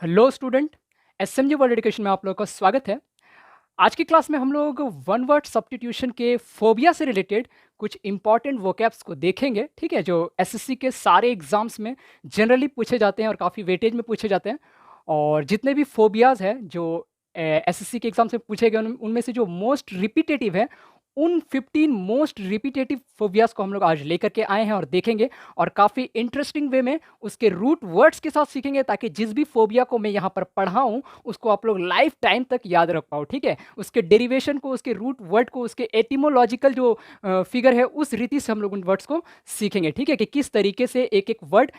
Hello student, SMG world education में आप लोगों का स्वागत है। आज की क्लास में हम लोग वन वर्ड सब्स्टिट्यूशन के फोबिया से रिलेटेड कुछ इंपॉर्टेंट वोकैब्स को देखेंगे, ठीक है, जो एसएससी के सारे एग्जाम्स में जनरली पूछे जाते हैं और काफ़ी वेटेज में पूछे जाते हैं। और जितने भी फोबियाज हैं जो एसएससी के एग्जाम से पूछे गए उनमें से जो मोस्ट रिपीटेटिव है, उन 15 मोस्ट रिपीटेटिव फोबियाज को हम लोग आज लेकर के आए हैं और देखेंगे और काफ़ी इंटरेस्टिंग वे में उसके रूट वर्ड्स के साथ सीखेंगे, ताकि जिस भी फोबिया को मैं यहाँ पर पढ़ाऊँ उसको आप लोग लाइफ टाइम तक याद रख पाओ, ठीक है। उसके डेरिवेशन को, उसके रूट वर्ड को, उसके एटिमोलॉजिकल जो फिगर है उस रीति से हम लोग उन वर्ड्स को सीखेंगे, ठीक है, कि किस तरीके से एक एक वर्ड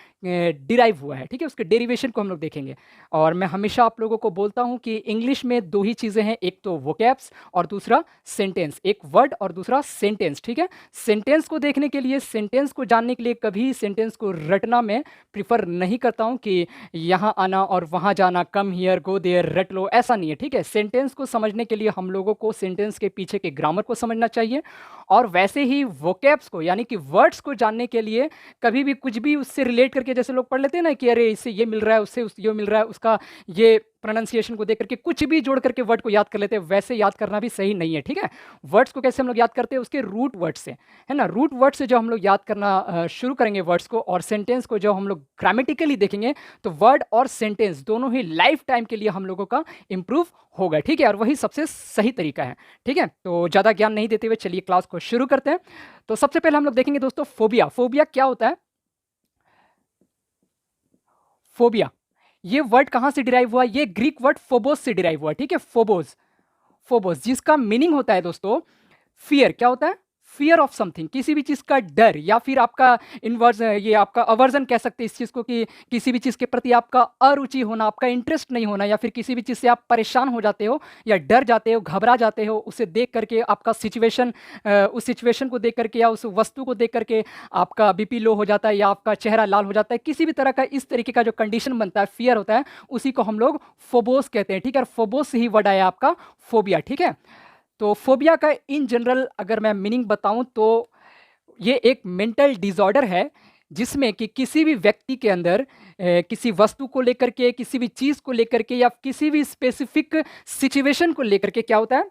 डिराइव हुआ है, ठीक है। उसके डेरिवेशन को हम लोग देखेंगे। और मैं हमेशा आप लोगों को बोलता हूँ कि इंग्लिश में दो ही चीज़ें हैं, एक तो वोकैब्स और दूसरा सेंटेंस। एक वर्ड और दूसरा सेंटेंस, ठीक है। सेंटेंस को देखने के लिए, सेंटेंस को जानने के लिए कभी सेंटेंस को रटना मैं प्रिफर नहीं करता हूँ कि यहाँ आना और वहाँ जाना, कम हियर गो देयर, रट लो, ऐसा नहीं है, ठीक है। सेंटेंस को समझने के लिए हम लोगों को सेंटेंस के पीछे के ग्रामर को समझना चाहिए, और वैसे ही वोकैब्स को यानी कि वर्ड्स को जानने के लिए कभी भी कुछ भी उससे रिलेट करके, जैसे लोग पढ़ लेते हैं ना कि अरे इससे ये मिल रहा है, उससे ये मिल रहा है, उसका ये प्रोनाउंसिएशन को देख करके कुछ भी जोड़ करके वर्ड को याद कर लेते हैं, वैसे याद करना भी सही नहीं है, ठीक है। वर्ड्स को कैसे हम लोग याद करते हैं, उसके रूट वर्ड से, है ना। रूट वर्ड से जो हम लोग याद करना शुरू करेंगे वर्ड्स को, और सेंटेंस को जो हम लोग ग्रामेटिकली देखेंगे, तो वर्ड और सेंटेंस दोनों ही लाइफ टाइम के लिए हम लोगों का इंप्रूव होगा, ठीक है। और वही सबसे सही तरीका है, ठीक है। तो ज़्यादा ज्ञान नहीं देते हुए चलिए क्लास को शुरू करते हैं। तो सबसे पहले हम लोग देखेंगे दोस्तों फोबिया। फोबिया क्या होता है? फोबिया, ये वर्ड कहां से डिराइव हुआ? ये ग्रीक वर्ड फोबोस से डिराइव हुआ, ठीक है। फोबोस, फोबोस जिसका मीनिंग होता है दोस्तों फियर। क्या होता है? फियर ऑफ समथिंग, किसी भी चीज़ का डर, या फिर आपका इनवर्स, ये आपका अवर्जन कह सकते हैं इस चीज़ को, कि किसी भी चीज़ के प्रति आपका अरुचि होना, आपका इंटरेस्ट नहीं होना, या फिर किसी भी चीज़ से आप परेशान हो जाते हो या डर जाते हो, घबरा जाते हो, उसे देख करके आपका सिचुएशन, उस सिचुएशन को देख करके या उस वस्तु को देख करके आपका बीपी लो हो जाता है या आपका चेहरा लाल हो जाता है, किसी भी तरह का इस तरीके का जो कंडीशन बनता है, फियर होता है, उसी को हम लोग फोबोस कहते हैं, ठीक है। और फोबोस से ही वर्ड आया आपका फोबिया, ठीक है। तो फोबिया का इन जनरल अगर मैं मीनिंग बताऊं तो ये एक मेंटल डिसऑर्डर है, जिसमें कि किसी भी व्यक्ति के अंदर किसी वस्तु को लेकर के, किसी भी चीज़ को लेकर के, या किसी भी स्पेसिफिक सिचुएशन को लेकर के क्या होता है,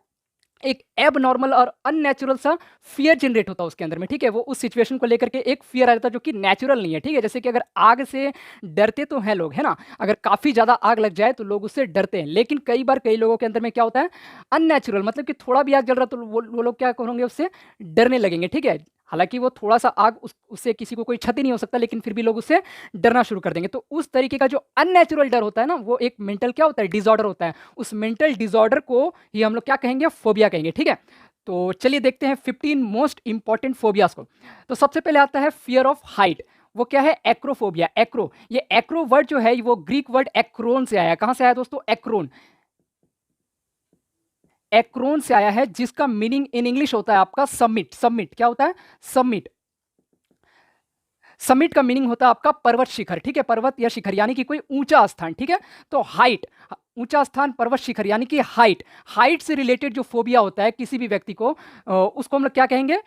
एक एब नॉर्मल और अननेचुरल सा फियर जनरेट होता है उसके अंदर में, ठीक है। वो उस सिचुएशन को लेकर के एक फियर आ जाता है जो कि नेचुरल नहीं है, ठीक है। जैसे कि अगर आग से डरते तो हैं लोग, है ना, अगर काफ़ी ज़्यादा आग लग जाए तो लोग उससे डरते हैं, लेकिन कई बार कई लोगों के अंदर में क्या होता है, अननेचुरल, मतलब कि थोड़ा भी आग जल रहा तो वो लोग क्या करेंगे, उससे डरने लगेंगे, ठीक है। हालांकि वो थोड़ा सा आग उससे किसी को कोई क्षति नहीं हो सकता, लेकिन फिर भी लोग उससे डरना शुरू कर देंगे। तो उस तरीके का जो अननेचुरल डर होता है ना, वो एक मेंटल क्या होता है, डिसऑर्डर होता है। उस मेंटल डिसऑर्डर को ही हम लोग क्या कहेंगे, फोबिया कहेंगे, ठीक है। तो चलिए देखते हैं 15 मोस्ट इंपॉर्टेंट फोबियाज को। तो सबसे पहले आता है फियर ऑफ हाइट। वो क्या है? एक्रोफोबिया। एक्रो, ये एक्रो वर्ड जो है वो ग्रीक वर्ड एक्रोन से आया है। कहां से आया दोस्तों? एक्रोन, एक्रोन से आया है, जिसका मीनिंग इन इंग्लिश होता है आपका सबमिट। सबमिट क्या होता है? सबमिट। समिट का मीनिंग होता है आपका पर्वत शिखर, ठीक है, पर्वत या शिखर यानी कि कोई ऊंचा स्थान, ठीक है। तो हाइट, ऊंचा स्थान, पर्वत शिखर यानी कि हाइट। हाइट से रिलेटेड जो फोबिया होता है किसी भी व्यक्ति को, उसको हम लोग क्या कहेंगे?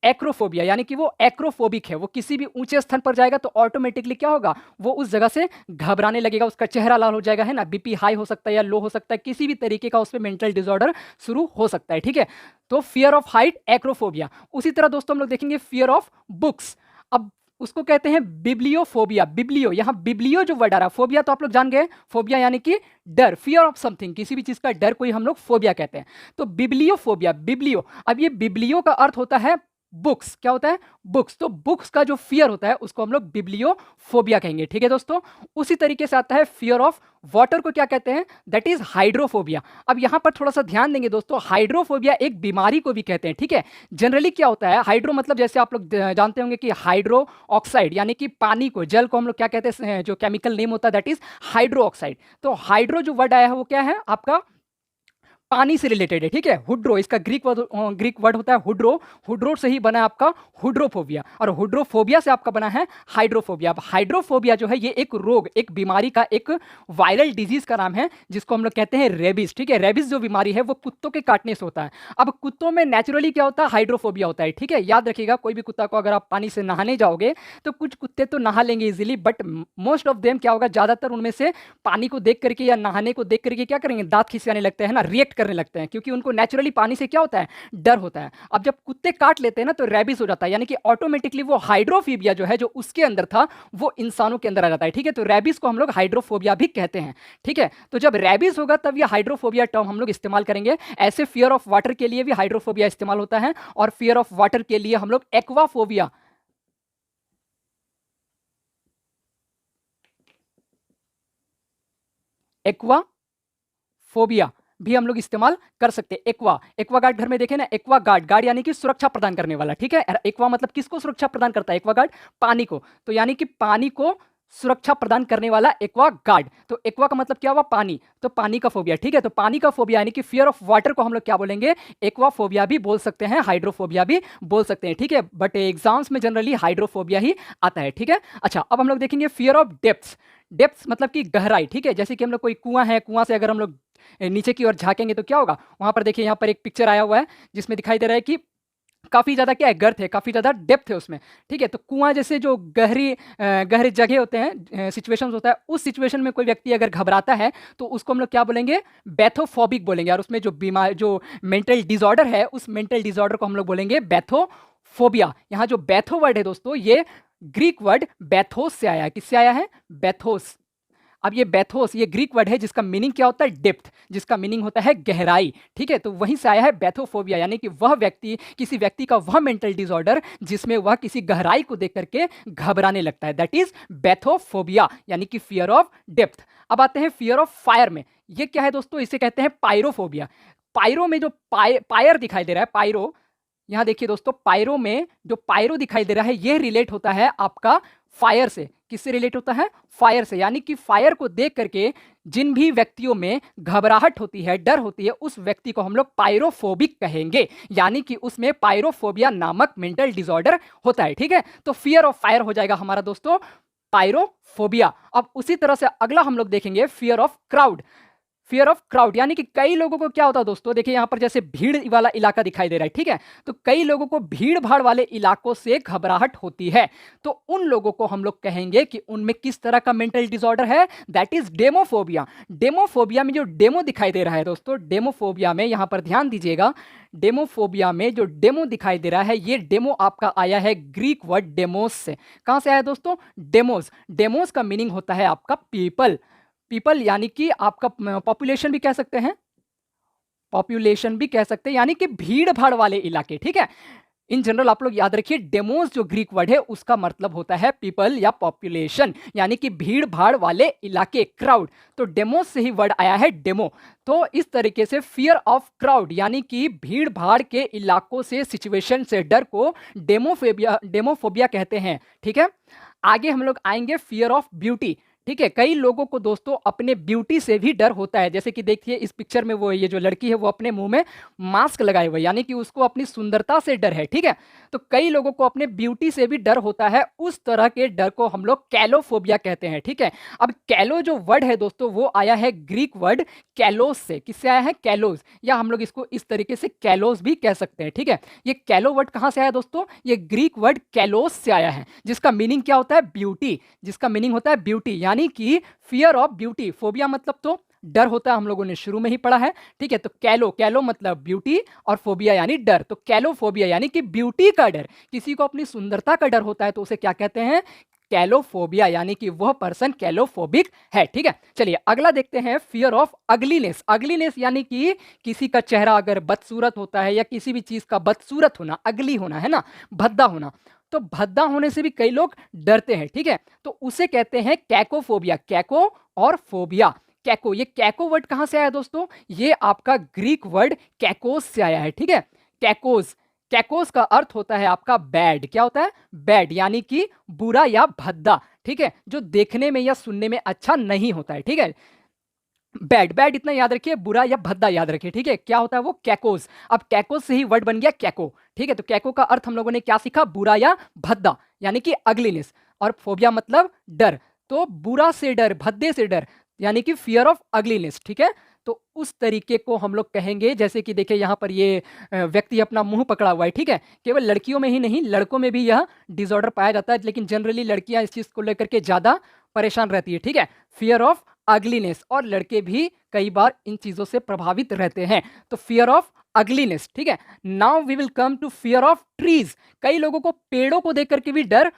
एक्रोफोबिया, यानी कि वो एक्रोफोबिक है। वो किसी भी ऊंचे स्थान पर जाएगा तो ऑटोमेटिकली क्या होगा, वो उस जगह से घबराने लगेगा, उसका चेहरा लाल हो जाएगा, है ना, बीपी हाई हो सकता है या लो हो सकता है, किसी भी तरीके का उसमें मेंटल डिसऑर्डर शुरू हो सकता है, ठीक है। तो फियर ऑफ हाइट, एक्रोफोबिया। उसी तरह दोस्तों हम लोग देखेंगे फियर ऑफ बुक्स। अब उसको कहते हैं बिब्लियोफोबिया। बिब्लियो, यहाँ बिब्लियो जो वर्ड आ रहा है, फोबिया तो आप लोग जान गए, फोबिया यानी कि डर, फियर ऑफ समथिंग, किसी भी चीज का डर कोई हम लोग फोबिया कहते हैं। तो बिब्लियोफोबिया, बिब्लियो, अब ये बिब्लियो का अर्थ होता है बुक्स। क्या होता है? बुक्स। तो बुक्स का जो फियर होता है उसको हम लोग बिब्लियोफोबिया कहेंगे, ठीक है दोस्तों। उसी तरीके से आता है फियर ऑफ वाटर को क्या कहते हैं? That is hydrophobia. अब यहां पर थोड़ा सा ध्यान देंगे दोस्तों, हाइड्रोफोबिया एक बीमारी को भी कहते हैं, ठीक है। जनरली क्या होता है, हाइड्रो मतलब जैसे आप लोग जानते होंगे कि हाइड्रो ऑक्साइड यानी कि पानी को, जल को हम लोग क्या कहते हैं, जो केमिकल नेम होता है दैट इज हाइड्रो ऑक्साइड। तो हाइड्रो जो वर्ड आया है वो क्या है आपका? पानी से रिलेटेड है, ठीक है। हुड्रो इसका ग्रीक वर्ड होता है हुड्रो, हुड्रो से ही बना है आपका हुड्रोफोबिया, और हुड्रोफोबिया से आपका बना है हाइड्रोफोबिया। अब हाइड्रोफोबिया जो है ये एक रोग, एक बीमारी का, एक वायरल डिजीज का नाम है जिसको हम लोग कहते हैं रेबीज, ठीक है। रेबीज जो बीमारी है वो कुत्तों के काटने से होता है। अब कुत्तों में नेचुरली क्या होता है, हाइड्रोफोबिया होता है, ठीक है। याद रखिएगा, कोई भी कुत्ता को अगर आप पानी से नहाने जाओगे तो कुछ कुत्ते तो नहा लेंगे easily, but most of them क्या होगा, ज्यादातर उनमें से पानी को देख करके या नहाने को देख करके क्या करेंगे, दांत खिसियाने लगते हैं ना, रिएक्ट करने लगते हैं, क्योंकि उनको नेचुरली पानी से क्या होता है, डर होता है। अब जब कुत्ते काट लेते हैं ना तो रेबीज हो जाता है, यानी कि ऑटोमेटिकली वो हाइड्रोफोबिया जो है, जो उसके अंदर था, वो इंसानों के अंदर आ जाता है, ठीक है। तो रेबीज को हम लोग हाइड्रोफोबिया भी कहते हैं, ठीक है। तो जब रेबीज होगा तब ये हाइड्रोफोबिया टर्म हम लोग इस्तेमाल करेंगे। ऐसे फियर ऑफ वाटर के लिए भी हाइड्रोफोबिया इस्तेमाल होता है, और फियर ऑफ वाटर के लिए हम लोग एक्वाफोबिया, एक्वाफोबिया भी हम लोग इस्तेमाल कर सकते हैं। एक्वा गार्ड घर में देखे ना, एक्वा गार्ड यानी कि सुरक्षा प्रदान करने वाला, ठीक है। एक्वा मतलब किसको सुरक्षा प्रदान करता है, एक्वा गार्ड पानी को, तो यानी कि पानी को सुरक्षा प्रदान करने वाला एक्वा गार्ड। तो एक्वा का मतलब क्या हुआ, पानी, तो पानी का फोबिया, ठीक है। तो पानी का फोबिया यानी कि फियर ऑफ वाटर को हम लोग क्या बोलेंगे, एक्वा फोबिया भी बोल सकते हैं, हाइड्रोफोबिया भी बोल सकते हैं, ठीक है। बट एग्जाम्स में जनरली हाइड्रोफोबिया ही आता है, ठीक है। अच्छा, अब हम लोग देखेंगे फियर ऑफ डेप्थ्स। डेप्थ्स मतलब कि गहराई, ठीक है। जैसे कि हम लोग कोई कुआं है, कुआं से अगर हम लोग नीचे की ओर झांकेंगे तो क्या होगा, वहां पर देखिए, यहाँ पर एक पिक्चर आया हुआ है जिसमें दिखाई दे रहा है कि काफी ज्यादा क्या है, गर्थ है, काफी ज्यादा डेप्थ है उसमें, ठीक है। तो कुआं जैसे जो गहरे जगह होते हैं, सिचुएशंस होता है, उस सिचुएशन में कोई व्यक्ति अगर घबराता है तो उसको हम लोग क्या बोलेंगे, बैथोफोबिक बोलेंगे। और उसमें जो बीमार, जो मेंटल डिसऑर्डर है, उस मेंटल डिसऑर्डर को हम लोग बोलेंगे बैथोफोबिया। यहाँ जो बैथो वर्ड है दोस्तों, ये ग्रीक वर्ड बैथोस से आया है। किससे आया है, बैथोस। अब ये बैथोस, ये ग्रीक वर्ड है जिसका मीनिंग क्या होता है, डेप्थ, जिसका मीनिंग होता है गहराई, ठीक है। तो वहीं से आया है बैथोफोबिया, यानी कि वह व्यक्ति, किसी व्यक्ति का वह मेंटल डिसऑर्डर जिसमें वह किसी गहराई को देख करके घबराने लगता है, दैट इज बैथोफोबिया, यानी कि फियर ऑफ डेप्थ। अब आते हैं फियर ऑफ फायर में। ये क्या है दोस्तों, इसे कहते हैं पायरोफोबिया। पायरो में जो पायर दिखाई दे रहा है, पायरो, यहां देखिए दोस्तों, पायरो में जो पायरो दिखाई दे रहा है, ये रिलेट होता है आपका फायर से। किससे रिलेट होता है, फायर से, यानी कि फायर को देख करके जिन भी व्यक्तियों में घबराहट होती है, डर होती है, उस व्यक्ति को हम लोग पायरोफोबिक कहेंगे, यानी कि उसमें पायरोफोबिया नामक मेंटल डिसऑर्डर होता है, ठीक है। तो फियर ऑफ फायर हो जाएगा हमारा दोस्तों पायरोफोबिया। अब उसी तरह से अगला हम लोग देखेंगे fear of crowd. Fear of crowd यानी कि कई लोगों को क्या होता है दोस्तों, देखिए यहां पर जैसे भीड़ वाला इलाका दिखाई दे रहा है, ठीक है। तो कई लोगों को भीड़ भाड़ वाले इलाकों से घबराहट होती है, तो उन लोगों को हम लोग कहेंगे कि उनमें किस तरह का मेंटल डिसऑर्डर है, दैट इज डेमोफोबिया। डेमोफोबिया में जो डेमो दिखाई दे रहा है दोस्तों, डेमोफोबिया में यहां पर ध्यान दीजिएगा, डेमोफोबिया में जो डेमो दिखाई दे रहा है, ये डेमो आपका आया है ग्रीक वर्ड डेमोस से। कहां से आया दोस्तों, डेमोस। डेमोस का मीनिंग होता है आपका पीपल। पीपल यानी कि आपका पॉपुलेशन भी कह सकते हैं, पॉपुलेशन भी कह सकते हैं, यानी कि भीड़ भाड़ वाले इलाके, ठीक है। इन जनरल आप लोग याद रखिए, डेमोस जो ग्रीक वर्ड है उसका मतलब होता है पीपल या पॉपुलेशन, यानी कि भीड़ भाड़ वाले इलाके, क्राउड। तो डेमोस से ही वर्ड आया है डेमो। तो इस तरीके से फियर ऑफ क्राउड यानी कि भीड़ भाड़ के इलाकों से, सिचुएशन से डर को डेमोफोबिया कहते हैं, ठीक है। आगे हम लोग आएंगे फियर ऑफ ब्यूटी, ठीक है। कई लोगों को दोस्तों अपने ब्यूटी से भी डर होता है, जैसे कि देखिए इस पिक्चर में वो, ये जो लड़की है वो अपने मुंह में मास्क लगाए हुए, यानी कि उसको अपनी सुंदरता से डर है, ठीक है। तो कई लोगों को अपने ब्यूटी से भी डर होता है, उस तरह के डर को हम लोग कैलोफोबिया कहते हैं, ठीक है। अब कैलो जो वर्ड है दोस्तों, वो आया है ग्रीक वर्ड कैलोस से। किससे आया है, कैलोस, या हम लोग इसको इस तरीके से कैलोस भी कह सकते हैं, ठीक है। ये कैलो वर्ड कहां से आया दोस्तों, ये ग्रीक वर्ड कैलोस से आया है, जिसका मीनिंग क्या होता है, ब्यूटी, जिसका मीनिंग होता है ब्यूटी, यानी कि फियर ऑफ ब्यूटी। फोबिया मतलब तो डर होता है, हम लोगों ने शुरू में ही पढ़ा है, ठीक है। तो कैलो मतलब ब्यूटी और फोबिया यानी डर। तो कैलोफोबिया यानी कि ब्यूटी का डर, किसी को अपनी सुंदरता का डर होता है तो उसे क्या कहते हैं, कैलोफोबिया, यानी कि वह पर्सन कैलोफोबिक है, ठीक है। चलिए अगला देखते हैं फियर ऑफ अगलीनेस। अगलीनेस यानी कि किसी का चेहरा अगर बदसूरत होता है, या किसी भी चीज का बदसूरत होना, अगली होना है ना, भद्दा होना, तो भद्दा होने से भी कई लोग डरते हैं, ठीक है। तो उसे कहते हैं कैकोफोबिया। कैको और फोबिया, कैको, ये कैको वर्ड कहां से आया दोस्तों, ये आपका ग्रीक वर्ड कैकोस से आया है, ठीक है। कैकोस, कैकोस का अर्थ होता है आपका बैड। क्या होता है, बैड, यानी कि बुरा या भद्दा, ठीक है, जो देखने में या सुनने में अच्छा नहीं होता है, ठीक है। बैड, बैड इतना याद रखिए, बुरा या भद्दा याद रखिए, ठीक है। क्या होता है वो? कैकोस। अब कैकोस से ही वर्ड बन गया कैको, ठीक है। तो कैको का अर्थ हम लोगों ने क्या सीखा? बुरा या भद्दा, यानी कि अगलीनेस। और फोबिया मतलब डर, तो बुरा से डर, भद्दे से डर, यानी कि फियर ऑफ अगलीनेस, ठीक है। तो उस तरीके को हम लोग कहेंगे, जैसे कि देखिए यहाँ पर ये व्यक्ति अपना मुंह पकड़ा हुआ है, ठीक है। केवल लड़कियों में ही नहीं, लड़कों में भी यह डिसऑर्डर पाया जाता है, लेकिन जनरली लड़कियां इस चीज को लेकर के ज्यादा परेशान रहती है, ठीक है। फियर ऑफ अगलीनेस, और लड़के भी कई बार इन चीजों से प्रभावित रहते हैं। तो फियर ऑफ अगलीनेस, ठीक है। Now we will come to fear of trees. कई लोगों को पेड़ों को देख करके भी डर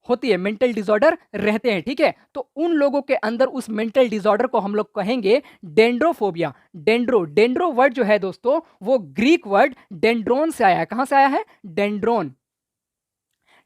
होती है, मेंटल डिसऑर्डर रहते हैं, ठीक है। तो उन लोगों के अंदर उस मेंटल डिसऑर्डर को हम लोग कहेंगे डेंड्रोफोबिया। डेंड्रो, डेंड्रो वर्ड जो है दोस्तों, वो ग्रीक वर्ड डेंड्रोन से आया है। कहां से आया है? डेंड्रोन।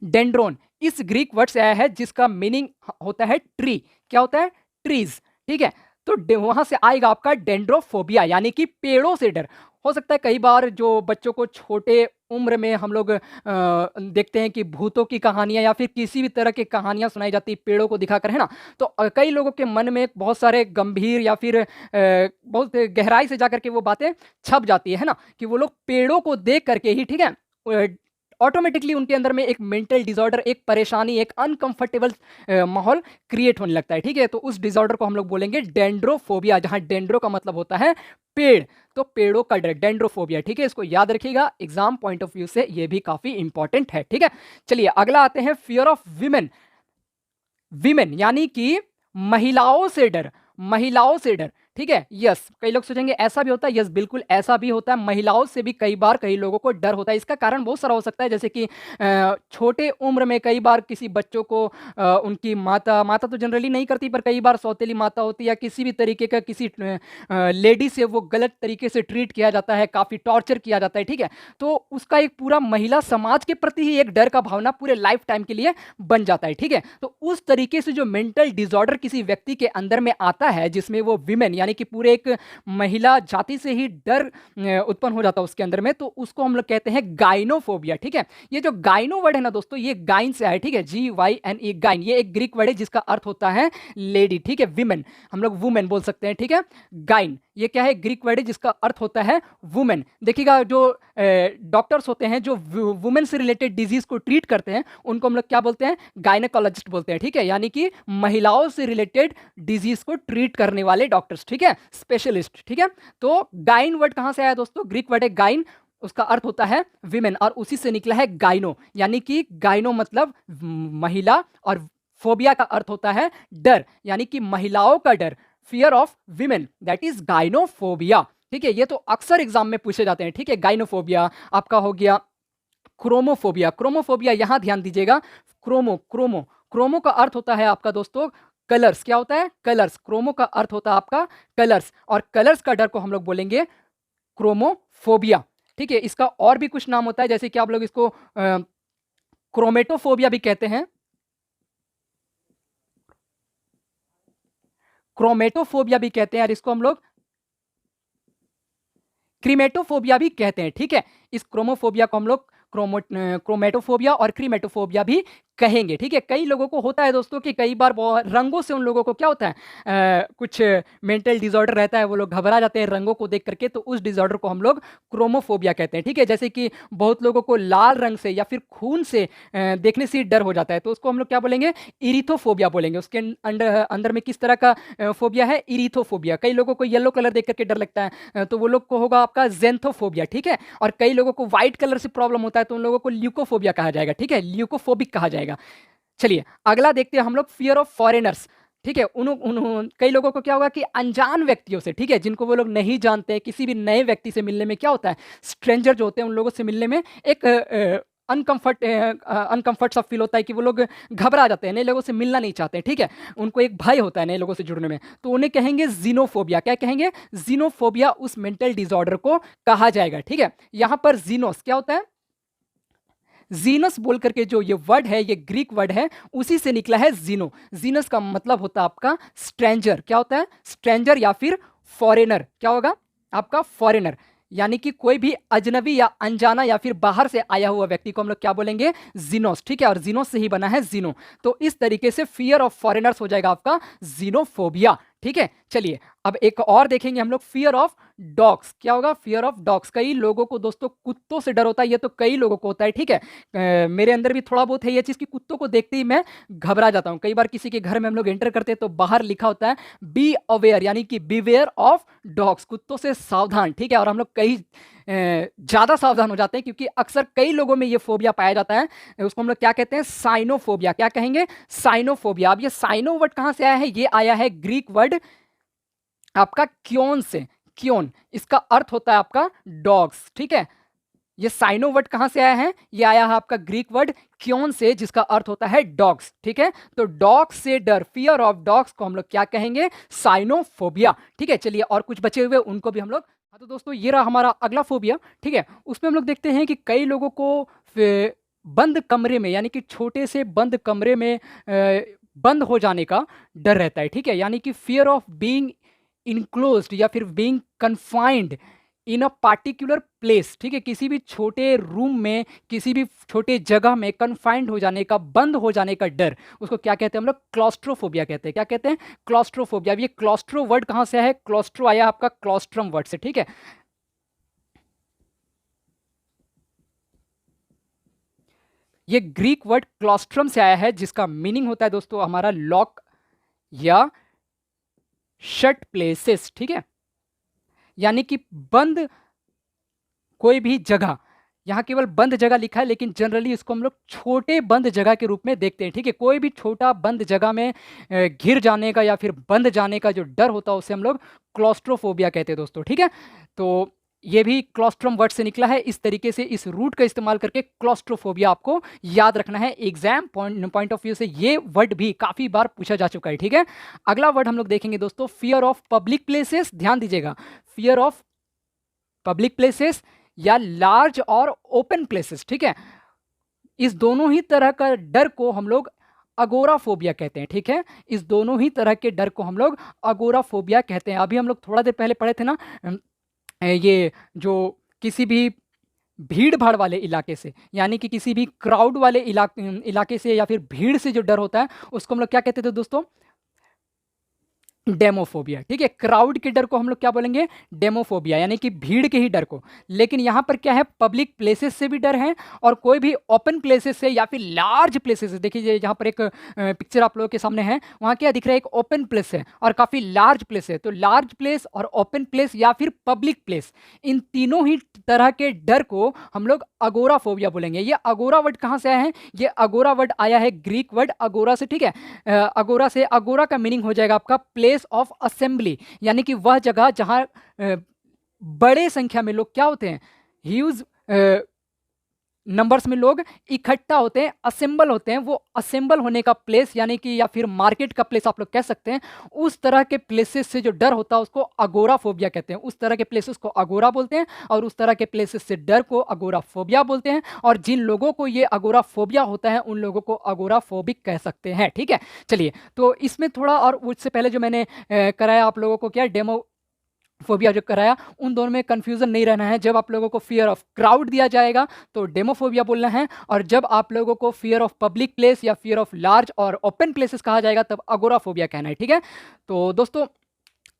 डेंड्रोन इस ग्रीक वर्ड से आया है, जिसका मीनिंग होता है ट्री। क्या होता है? ट्रीज, ठीक है। तो वहां से आएगा आपका डेंड्रोफोबिया, यानी कि पेड़ों से डर। हो सकता है कई बार जो बच्चों को छोटे उम्र में हम लोग देखते हैं कि भूतों की कहानियां या फिर किसी भी तरह की कहानियां सुनाई जाती पेड़ों को दिखाकर, है ना। तो कई लोगों के मन में बहुत सारे गंभीर या फिर बहुत गहराई से जाकर के वो बातें छप जाती है ना, कि वो लोग पेड़ों को देख करके ही, ठीक है, ऑटोमेटिकली उनके अंदर में एक मेंटल डिसऑर्डर, एक परेशानी, एक अनकंफर्टेबल माहौल क्रिएट होने लगता है, ठीक है। तो उस डिसऑर्डर को हम लोग बोलेंगे डेंड्रोफोबिया, जहां डेंड्रो का मतलब होता है पेड़, तो पेड़ों का डर, डेंड्रोफोबिया, ठीक है। इसको याद रखिएगा, एग्जाम पॉइंट ऑफ व्यू से ये भी काफी इंपॉर्टेंट है, ठीक है। चलिए अगला आते हैं, फियर ऑफ विमेन। विमेन यानी कि महिलाओं से डर, महिलाओं से डर, ठीक है। यस, कई लोग सोचेंगे ऐसा भी होता है, यस बिल्कुल ऐसा भी होता है। महिलाओं से भी कई बार कई लोगों को डर होता है। इसका कारण बहुत सारा हो सकता है, जैसे कि छोटे उम्र में कई बार किसी बच्चों को उनकी माता, माता तो जनरली नहीं करती, पर कई बार सौतेली माता होती है या किसी भी तरीके का किसी लेडी से वो गलत तरीके से ट्रीट किया जाता है, काफ़ी टॉर्चर किया जाता है, ठीक है। तो उसका एक पूरा महिला समाज के प्रति ही एक डर का भावना पूरे लाइफ टाइम के लिए बन जाता है, ठीक है। तो उस तरीके से जो मेंटल डिसऑर्डर किसी व्यक्ति के अंदर में आता है, जिसमें वो विमेन यानी कि पूरे एक महिला जाति से ही डर उत्पन्न हो जाता है उसके अंदर में, तो उसको हम लोग कहते हैं गाइनोफोबिया, ठीक है। ये जो गाइनो वर्ड है ना दोस्तों, ये गाइन से आया, ठीक है, GYNE, गाइन। ये एक ग्रीक वर्ड है जिसका अर्थ होता है लेडी, ठीक है, विमेन, हम लोग वुमेन बोल सकते हैं, ठीक है। गाइन ये क्या है? ग्रीक वर्ड है जिसका अर्थ होता है वुमेन। देखिएगा, जो डॉक्टर्स होते हैं जो वुमेन से रिलेटेड डिजीज को ट्रीट करते हैं, उनको हम लोग क्या बोलते हैं? गायनेकोलॉजिस्ट बोलते हैं, ठीक है, यानी कि महिलाओं से रिलेटेड डिजीज को ट्रीट करने वाले डॉक्टर्स, ठीक है, स्पेशलिस्ट, ठीक है। तो गाइन वर्ड कहां से आया दोस्तों? ग्रीक वर्ड है गाइन, उसका अर्थ होता है विमेन, और उसी से निकला है गाइनो, यानी कि गाइनो मतलब महिला, और फोबिया का अर्थ होता है डर, यानी कि महिलाओं का डर, fear of women, that is gynophobia, ठीक है। ये तो अक्सर एग्जाम में पूछे जाते हैं, ठीक है। गाइनोफोबिया आपका हो गया क्रोमोफोबिया। क्रोमोफोबिया यहां ध्यान दीजिएगा, क्रोमो क्रोमो क्रोमो का अर्थ होता है आपका दोस्तों कलर्स। क्या होता है? कलर्स। क्रोमो का अर्थ होता है आपका कलर्स, और कलर्स का डर को हम लोग बोलेंगे क्रोमोफोबिया, ठीक है। इसका और भी कुछ नाम होता है, जैसे कि आप लोग इसको क्रोमेटोफोबिया भी कहते हैं, क्रोमेटोफोबिया भी कहते हैं, और इसको हम लोग क्रीमेटोफोबिया भी कहते हैं, ठीक है। इस क्रोमोफोबिया को हम लोग क्रोमेटोफोबिया और क्रीमेटोफोबिया भी कहेंगे, ठीक है। कई लोगों को होता है दोस्तों कि कई बार रंगों से उन लोगों को क्या होता है, कुछ मेंटल डिसऑर्डर रहता है, वो लोग घबरा जाते हैं रंगों को देख करके, तो उस डिसऑर्डर को हम लोग क्रोमोफोबिया कहते हैं, ठीक है। जैसे कि बहुत लोगों को लाल रंग से या फिर खून से देखने से डर हो जाता है, तो उसको हम लोग क्या बोलेंगे? इरिथोफोबिया बोलेंगे। उसके अंदर अंदर में किस तरह का फोबिया है? इरिथोफोबिया। कई लोगों को येलो कलर देख करके डर लगता है, तो वो लोग को होगा आपका जेंथोफोबिया, ठीक है। और कई लोगों को व्हाइट कलर से प्रॉब्लम होता है, तो उन लोगों को ल्यूकोफोबिया कहा जाएगा, ठीक है, ल्यूकोफोबिक कहा जाएगा। चलिए अगला देखते हैं हम लोग, फियर ऑफ फॉरेनर्स, ठीक है। कई लोगों को क्या होगा कि अनजान व्यक्तियों से, ठीक है, जिनको वो लोग नहीं जानते, किसी भी नए व्यक्ति से मिलने में क्या होता है, स्ट्रेंजर जो होते हैं उन लोगों से मिलने में एक अनकंफर्ट सा फील होता है, कि वो लोग घबरा जाते हैं, नए लोगों से मिलना नहीं चाहते, ठीक है। उनको एक भय होता है नए लोगों से जुड़ने में, तो उन्हें कहेंगे जीनोफोबिया। क्या कहेंगे? जीनोफोबिया उस मेंटल डिसऑर्डर को कहा जाएगा, ठीक है। यहां पर जीनोस क्या होता है? जीनस बोल करके जो ये वर्ड है, ये ग्रीक वर्ड है, उसी से निकला है जीनो। जीनस का मतलब होता है आपका स्ट्रेंजर। क्या होता है? स्ट्रेंजर या फिर फॉरेनर। क्या होगा आपका? फॉरेनर, यानी कि कोई भी अजनबी या अनजाना या फिर बाहर से आया हुआ व्यक्ति को हम लोग क्या बोलेंगे? जीनोस, ठीक है। और जीनोस से ही बना है जीनो, तो इस तरीके से फियर ऑफ फॉरेनर्स हो जाएगा आपका जीनोफोबिया, ठीक है, चलिए अब एक और देखेंगे हम लोग, फियर ऑफ डॉग्स। क्या होगा? Fear of dogs. कई लोगों को दोस्तों कुत्तों से डर होता है, ये तो कई लोगों को होता है, ठीक है। मेरे अंदर भी थोड़ा बहुत है ये चीज़ कि कुत्तों को देखते ही मैं घबरा जाता हूँ। कई बार किसी के घर में हम लोग एंटर करते हैं तो बाहर लिखा होता है बी अवेयर, यानी कि बीवेयर ऑफ डॉग्स, कुत्तों से सावधान, ठीक है। और हम लोग कई ज़्यादा सावधान हो जाते हैं क्योंकि अक्सर कई लोगों में ये फोबिया पाया जाता है। उसको हम लोग क्या कहते हैं? साइनोफोबिया। क्या कहेंगे? साइनोफोबिया। अब ये साइनो वर्ड कहाँ से आया है? ये आया है ग्रीक वर्ड आपका क्योन से। क्योन, इसका अर्थ होता है आपका डॉग्स, ठीक है। ये साइनो वर्ड कहां से आया है? ये आया है आपका ग्रीक वर्ड क्योन से, जिसका अर्थ होता है डॉग्स, ठीक है। तो डॉग्स से डर, फियर ऑफ डॉग्स को हम लोग क्या कहेंगे? साइनोफोबिया, ठीक है। चलिए और कुछ बचे हुए उनको भी हम लोग, हाँ तो दोस्तों ये रहा हमारा अगला फोबिया, ठीक है। उसमें हम लोग देखते हैं कि कई लोगों को बंद कमरे में, यानी कि छोटे से बंद कमरे में बंद हो जाने का डर रहता है, ठीक है। यानी कि फियर ऑफ बीइंग इनक्लोज्ड या फिर being confined in a particular place, ठीक है। किसी भी छोटे रूम में, किसी भी छोटे जगह में कन्फाइंड हो जाने का, बंद हो जाने का डर, उसको क्या कहते हैं हम लोग? क्लॉस्ट्रोफोबिया कहते हैं। क्या कहते हैं? क्लॉस्ट्रोफोबिया। अब ये क्लॉस्ट्रो वर्ड कहाँ से आया है? क्लॉस्ट्रो आया आपका क्लॉस्ट्रम वर्ड से, ठीक है। ये ग्रीक वर्ड क्लॉस्ट्रम से आया है, जिसका मीनिंग होता है दोस्तों हमारा लॉक या शट प्लेसेस, ठीक है। यानी कि बंद कोई भी जगह, यहाँ केवल बंद जगह लिखा है लेकिन जनरली इसको हम लोग छोटे बंद जगह के रूप में देखते हैं, ठीक है। कोई भी छोटा बंद जगह में घिर जाने का या फिर बंद जाने का जो डर होता है उसे हम लोग क्लॉस्ट्रोफोबिया कहते हैं दोस्तों, ठीक है। तो ये भी क्लॉस्ट्रम वर्ड से निकला है। इस तरीके से इस रूट का इस्तेमाल करके क्लॉस्ट्रोफोबिया आपको याद रखना है। एग्जाम पॉइंट ऑफ व्यू से ये वर्ड भी काफ़ी बार पूछा जा चुका है, ठीक है। अगला वर्ड हम लोग देखेंगे दोस्तों, फियर ऑफ पब्लिक प्लेसेस। ध्यान दीजिएगा, फियर ऑफ पब्लिक प्लेसेस या लार्ज और ओपन प्लेसेस, ठीक है। इस दोनों ही तरह का डर को हम लोग अगोराफोबिया कहते हैं, ठीक है। इस दोनों ही तरह के डर को हम लोग अगोराफोबिया कहते हैं। अभी हम लोग थोड़ा देर पहले पढ़े थे ना, ये जो किसी भी भीड़ भाड़ वाले इलाके से, यानी कि किसी भी क्राउड वाले इलाके से या फिर भीड़ से जो डर होता है उसको हम लोग क्या कहते थे दोस्तों? डेमोफोबिया, ठीक है। क्राउड के डर को हम लोग क्या बोलेंगे? डेमोफोबिया, यानी कि भीड़ के ही डर को। लेकिन यहाँ पर क्या है? पब्लिक प्लेसेस से भी डर है और कोई भी ओपन प्लेसेस से या फिर लार्ज प्लेसेस से। देखिए यहाँ पर एक पिक्चर आप लोगों के सामने है, वहाँ क्या दिख रहा है? एक ओपन प्लेस है और काफ़ी लार्ज प्लेस है। तो लार्ज प्लेस और ओपन प्लेस या फिर पब्लिक प्लेस, इन तीनों ही तरह के डर को हम लोग अगोराफोबिया बोलेंगे। ये अगोरा वर्ड कहाँ से आया है? ये अगोरा वर्ड आया है ग्रीक वर्ड अगोरा से, ठीक है। अगोरा से, अगोरा का मीनिंग हो जाएगा आपका प्लेस ऑफ असेंबली, यानी कि वह जगह जहां बड़े संख्या में लोग क्या होते हैं? ह्यूज नंबर्स में लोग इकट्ठा होते हैं, असेंबल होते हैं। वो असेंबल होने का प्लेस, यानी कि या फिर मार्केट का प्लेस आप लोग कह सकते हैं। उस तरह के प्लेसेस से जो डर होता है उसको अगोरा फोबिया कहते हैं। उस तरह के प्लेसेस को अगोरा बोलते हैं और उस तरह के प्लेसेस से डर को अगोरा फोबिया बोलते हैं। और जिन लोगों को ये अगोरा फोबिया होता है उन लोगों को अगोरा फोबिक कह सकते हैं, ठीक है। चलिए, तो इसमें थोड़ा और उससे पहले जो मैंने कराया आप लोगों को, क्या डेमो फोबिया जो कराया, उन दोनों में कंफ्यूजन नहीं रहना है। जब आप लोगों को फियर ऑफ क्राउड दिया जाएगा तो डेमोफोबिया बोलना है, और जब आप लोगों को फियर ऑफ पब्लिक प्लेस या फियर ऑफ लार्ज और ओपन प्लेसेस कहा जाएगा तब अगोराफोबिया कहना है, ठीक है। तो दोस्तों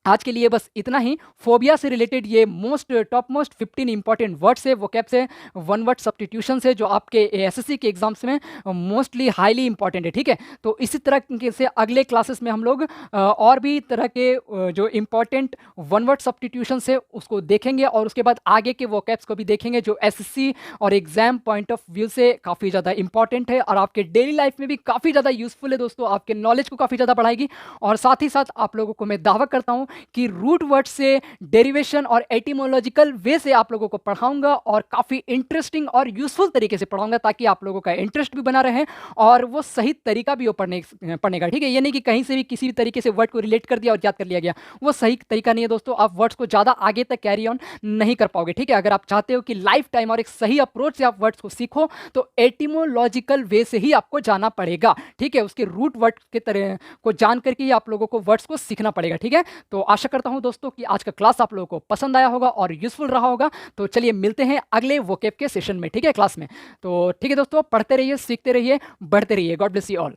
आज के लिए बस इतना ही। फोबिया से रिलेटेड ये टॉप मोस्ट 15 इंपॉर्टेंट वर्ड्स है, वोकैब से, वन वर्ड सब्स्टिट्यूशन से, जो आपके एसएससी के एग्जाम्स में मोस्टली हाईली इंपॉर्टेंट है, ठीक है। तो इसी तरह से अगले क्लासेस में हम लोग और भी तरह के जो इंपॉर्टेंट वन वर्ड सब्स्टिट्यूशन है उसको देखेंगे और उसके बाद आगे के वोकैब्स को भी देखेंगे जो एसएससी और एग्जाम पॉइंट ऑफ व्यू से काफ़ी ज़्यादा इंपॉर्टेंट है और आपके डेली लाइफ में भी काफ़ी ज़्यादा यूजफुल है दोस्तों। आपके नॉलेज को काफ़ी ज़्यादा बढ़ाएगी। और साथ ही साथ आप लोगों को मैं दावा करता हूँ कि रूट वर्ड से डेरिवेशन और एटिमोलॉजिकल वे से आप लोगों को पढ़ाऊंगा और काफ़ी इंटरेस्टिंग और यूजफुल तरीके से पढ़ाऊंगा, ताकि आप लोगों का इंटरेस्ट भी बना रहे और वो सही तरीका भी हो पढ़ने का, ठीक है। ये नहीं कि कहीं से भी किसी भी तरीके से वर्ड को रिलेट कर दिया और याद कर लिया गया, वो सही तरीका नहीं है दोस्तों। आप वर्ड्स को ज़्यादा आगे तक कैरी ऑन नहीं कर पाओगे, ठीक है। अगर आप चाहते हो कि लाइफ टाइम और एक सही अप्रोच से आप वर्ड्स को सीखो तो एटिमोलॉजिकल वे से ही आपको जाना पड़ेगा, ठीक है। उसके रूट वर्ड के तरह को जान करके ही आप लोगों को वर्ड्स को सीखना पड़ेगा, ठीक है। तो आशा करता हूं दोस्तों कि आज का क्लास आप लोगों को पसंद आया होगा और यूजफुल रहा होगा। तो चलिए मिलते हैं अगले वोकैब के सेशन में, ठीक है, क्लास में। तो ठीक है दोस्तों, पढ़ते रहिए, सीखते रहिए, बढ़ते रहिए। God bless you all.